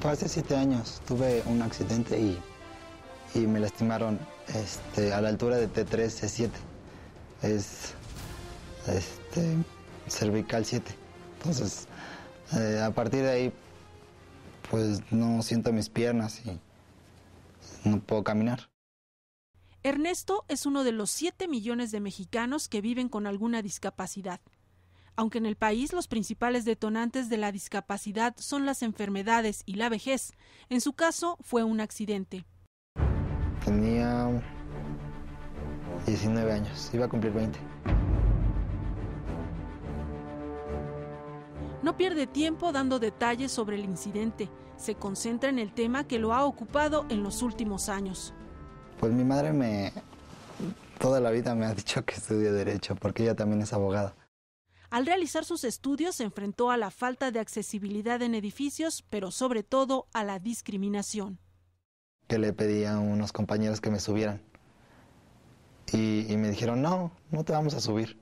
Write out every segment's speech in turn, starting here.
Fue hace 7 años, tuve un accidente y me lastimaron a la altura de T3, C7. Es cervical 7. Entonces, a partir de ahí, pues no siento mis piernas y no puedo caminar. Ernesto es uno de los 7 millones de mexicanos que viven con alguna discapacidad. Aunque en el país los principales detonantes de la discapacidad son las enfermedades y la vejez, en su caso fue un accidente. Tenía 19 años, iba a cumplir 20. No pierde tiempo dando detalles sobre el incidente. Se concentra en el tema que lo ha ocupado en los últimos años. Pues mi madre toda la vida me ha dicho que estudie Derecho, porque ella también es abogada. Al realizar sus estudios se enfrentó a la falta de accesibilidad en edificios, pero sobre todo a la discriminación. Que le pedí a unos compañeros que me subieran. Y me dijeron, no te vamos a subir.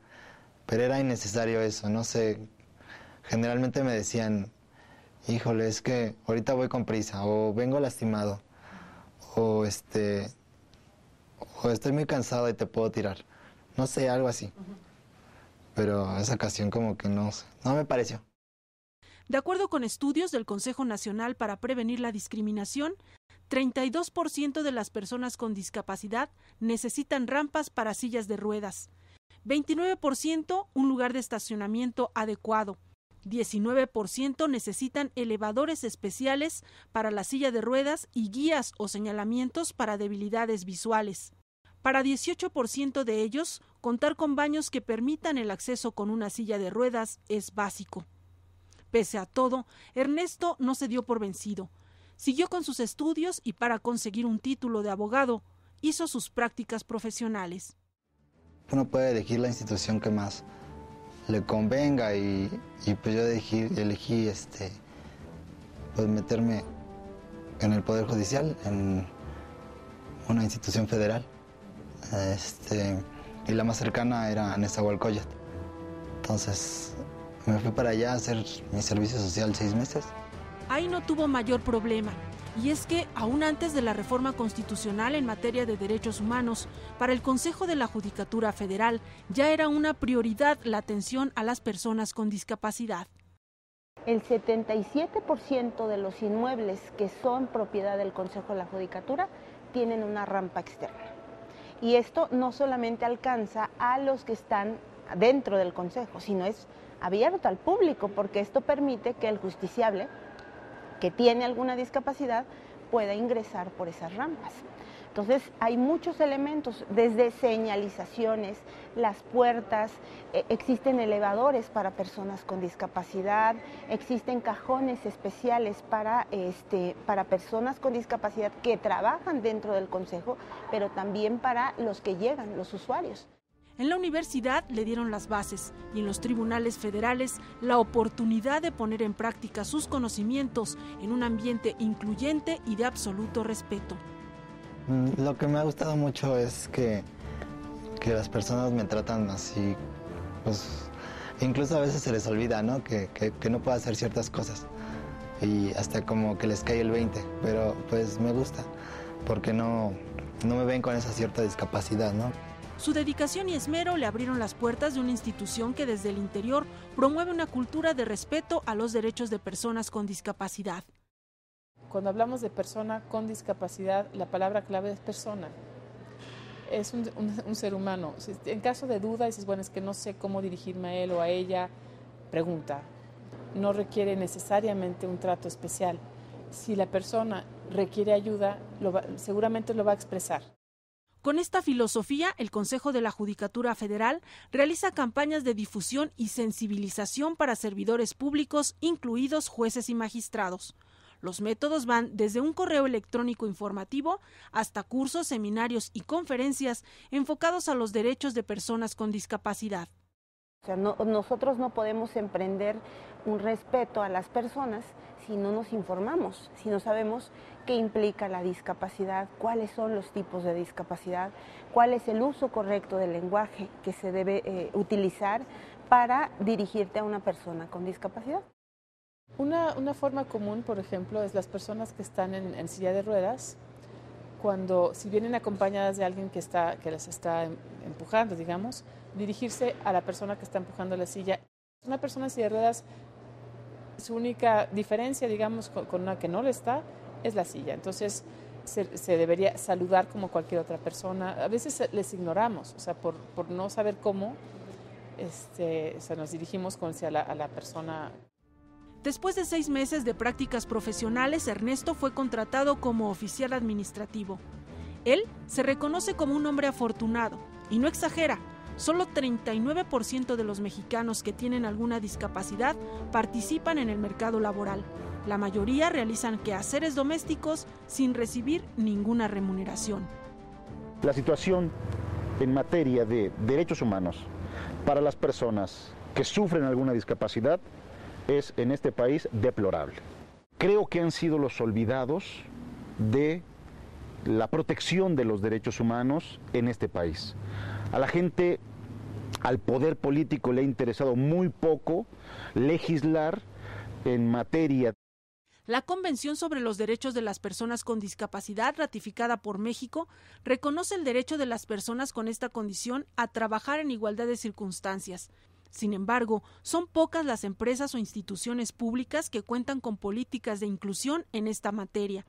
Pero era innecesario eso, no sé. Generalmente me decían, híjole, es que ahorita voy con prisa, o vengo lastimado, o estoy muy cansado y te puedo tirar. No sé, algo así. Pero esa ocasión como que no me pareció. De acuerdo con estudios del Consejo Nacional para Prevenir la Discriminación, 32% de las personas con discapacidad necesitan rampas para sillas de ruedas, 29% un lugar de estacionamiento adecuado, 19% necesitan elevadores especiales para la silla de ruedas y guías o señalamientos para debilidades visuales. Para 18% de ellos, contar con baños que permitan el acceso con una silla de ruedas es básico. Pese a todo, Ernesto no se dio por vencido. Siguió con sus estudios y para conseguir un título de abogado, hizo sus prácticas profesionales. Uno puede elegir la institución que más le convenga y pues yo elegí pues meterme en el Poder Judicial, en una institución federal. Y la más cercana era Nezahualcóyotl. Entonces me fui para allá a hacer mi servicio social 6 meses. Ahí no tuvo mayor problema, y es que aún antes de la reforma constitucional en materia de derechos humanos, para el Consejo de la Judicatura Federal ya era una prioridad la atención a las personas con discapacidad. El 77% de los inmuebles que son propiedad del Consejo de la Judicatura tienen una rampa externa. Y esto no solamente alcanza a los que están dentro del Consejo, sino es abierto al público, porque esto permite que el justiciable que tiene alguna discapacidad pueda ingresar por esas rampas. Entonces hay muchos elementos, desde señalizaciones, las puertas, existen elevadores para personas con discapacidad, existen cajones especiales para personas con discapacidad que trabajan dentro del Consejo, pero también para los que llegan, los usuarios. En la universidad le dieron las bases y en los tribunales federales la oportunidad de poner en práctica sus conocimientos en un ambiente incluyente y de absoluto respeto. Lo que me ha gustado mucho es que las personas me tratan así, pues incluso a veces se les olvida, ¿no? Que no puedo hacer ciertas cosas y hasta como que les cae el 20, pero pues me gusta porque no me ven con esa cierta discapacidad, ¿no? Su dedicación y esmero le abrieron las puertas de una institución que desde el interior promueve una cultura de respeto a los derechos de personas con discapacidad. Cuando hablamos de persona con discapacidad, la palabra clave es persona. Es un ser humano. En caso de duda, dices, bueno, es que no sé cómo dirigirme a él o a ella, pregunta. No requiere necesariamente un trato especial. Si la persona requiere ayuda, seguramente lo va a expresar. Con esta filosofía, el Consejo de la Judicatura Federal realiza campañas de difusión y sensibilización para servidores públicos, incluidos jueces y magistrados. Los métodos van desde un correo electrónico informativo hasta cursos, seminarios y conferencias enfocados a los derechos de personas con discapacidad. Nosotros no podemos emprender un respeto a las personas si no nos informamos, si no sabemos qué implica la discapacidad, cuáles son los tipos de discapacidad, cuál es el uso correcto del lenguaje que se debe utilizar para dirigirte a una persona con discapacidad. Una forma común, por ejemplo, es las personas que están en silla de ruedas, si vienen acompañadas de alguien que les está empujando, digamos, dirigirse a la persona que está empujando la silla. Una persona en silla de ruedas, su única diferencia, digamos, con una que no le está, es la silla. Entonces, se debería saludar como cualquier otra persona. A veces les ignoramos, o sea, por no saber cómo, nos dirigimos a la persona. Después de 6 meses de prácticas profesionales, Ernesto fue contratado como oficial administrativo. Él se reconoce como un hombre afortunado y no exagera. Solo 39% de los mexicanos que tienen alguna discapacidad participan en el mercado laboral. La mayoría realizan quehaceres domésticos sin recibir ninguna remuneración. La situación en materia de derechos humanos para las personas que sufren alguna discapacidad es en este país deplorable. Creo que han sido los olvidados de la protección de los derechos humanos en este país. A la gente, al poder político le ha interesado muy poco legislar en materia. La Convención sobre los Derechos de las Personas con Discapacidad, ratificada por México, reconoce el derecho de las personas con esta condición a trabajar en igualdad de circunstancias. Sin embargo, son pocas las empresas o instituciones públicas que cuentan con políticas de inclusión en esta materia.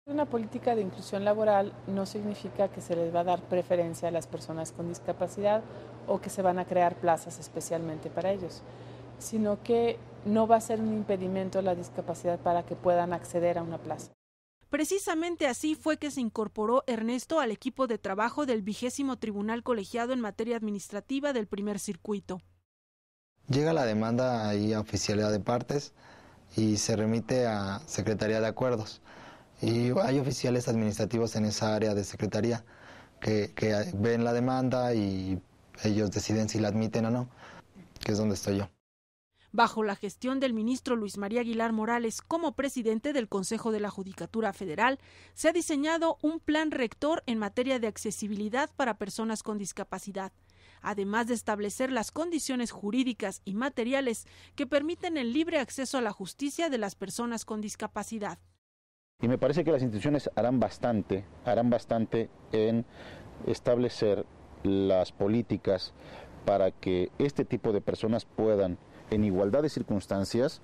Una política de inclusión laboral no significa que se les va a dar preferencia a las personas con discapacidad o que se van a crear plazas especialmente para ellos, sino que no va a ser un impedimento la discapacidad para que puedan acceder a una plaza. Precisamente así fue que se incorporó Ernesto al equipo de trabajo del 20º Tribunal Colegiado en materia administrativa del Primer Circuito. Llega la demanda ahí a oficialidad de partes y se remite a Secretaría de Acuerdos. Y hay oficiales administrativos en esa área de Secretaría que ven la demanda y ellos deciden si la admiten o no, que es donde estoy yo. Bajo la gestión del ministro Luis María Aguilar Morales como presidente del Consejo de la Judicatura Federal, se ha diseñado un plan rector en materia de accesibilidad para personas con discapacidad, además de establecer las condiciones jurídicas y materiales que permiten el libre acceso a la justicia de las personas con discapacidad. Y me parece que las instituciones harán bastante en establecer las políticas para que este tipo de personas puedan, en igualdad de circunstancias,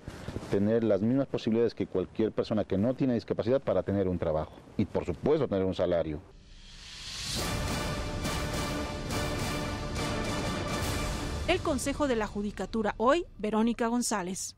tener las mismas posibilidades que cualquier persona que no tiene discapacidad para tener un trabajo y, por supuesto, tener un salario. El Consejo de la Judicatura hoy, Verónica González.